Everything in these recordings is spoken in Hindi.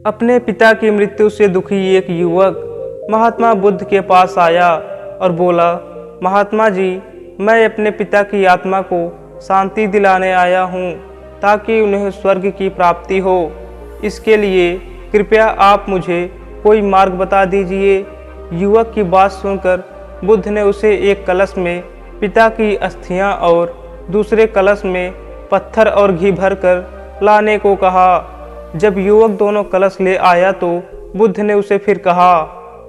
अपने पिता की मृत्यु से दुखी एक युवक महात्मा बुद्ध के पास आया और बोला, महात्मा जी, मैं अपने पिता की आत्मा को शांति दिलाने आया हूँ ताकि उन्हें स्वर्ग की प्राप्ति हो। इसके लिए कृपया आप मुझे कोई मार्ग बता दीजिए। युवक की बात सुनकर बुद्ध ने उसे एक कलश में पिता की अस्थियां और दूसरे कलश में पत्थर और घी भरकर लाने को कहा। जब युवक दोनों कलश ले आया तो बुद्ध ने उसे फिर कहा,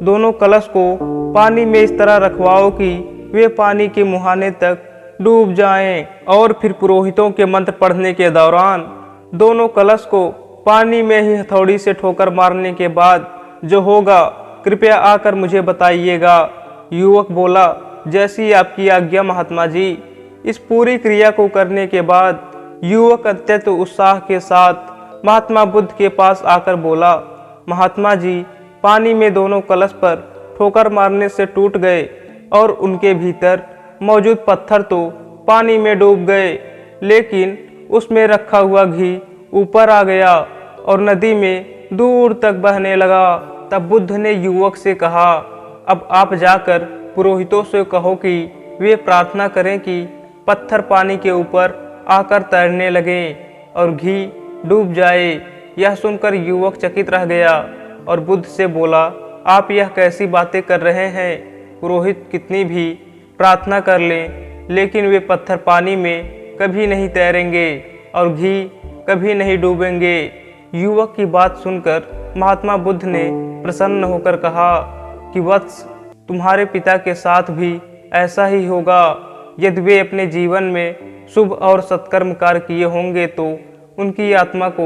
दोनों कलश को पानी में इस तरह रखवाओ कि वे पानी के मुहाने तक डूब जाएं। और फिर पुरोहितों के मंत्र पढ़ने के दौरान दोनों कलश को पानी में ही हथौड़ी से ठोकर मारने के बाद जो होगा कृपया आकर मुझे बताइएगा। युवक बोला, जैसी आपकी आज्ञा महात्मा जी। इस पूरी क्रिया को करने के बाद युवक अत्यंत उत्साह के साथ महात्मा बुद्ध के पास आकर बोला, महात्मा जी, पानी में दोनों कलश पर ठोकर मारने से टूट गए और उनके भीतर मौजूद पत्थर तो पानी में डूब गए, लेकिन उसमें रखा हुआ घी ऊपर आ गया और नदी में दूर तक बहने लगा। तब बुद्ध ने युवक से कहा, अब आप जाकर पुरोहितों से कहो कि वे प्रार्थना करें कि पत्थर पानी के ऊपर आकर तैरने लगे और घी डूब जाए। यह सुनकर युवक चकित रह गया और बुद्ध से बोला, आप यह कैसी बातें कर रहे हैं? पुरोहित कितनी भी प्रार्थना कर लें लेकिन वे पत्थर पानी में कभी नहीं तैरेंगे और घी कभी नहीं डूबेंगे। युवक की बात सुनकर महात्मा बुद्ध ने प्रसन्न होकर कहा कि वत्स, तुम्हारे पिता के साथ भी ऐसा ही होगा। यदि वे अपने जीवन में शुभ और सत्कर्म कार्य किए होंगे तो उनकी आत्मा को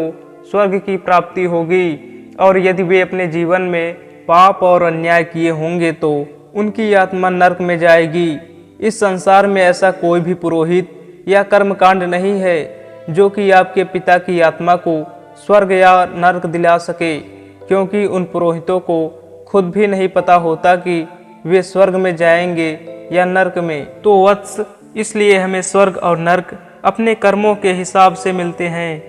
स्वर्ग की प्राप्ति होगी, और यदि वे अपने जीवन में पाप और अन्याय किए होंगे तो उनकी आत्मा नरक में जाएगी। इस संसार में ऐसा कोई भी पुरोहित या कर्मकांड नहीं है जो कि आपके पिता की आत्मा को स्वर्ग या नरक दिला सके, क्योंकि उन पुरोहितों को खुद भी नहीं पता होता कि वे स्वर्ग में जाएंगे या नरक में। तो वत्स, इसलिए हमें स्वर्ग और नरक अपने कर्मों के हिसाब से मिलते हैं।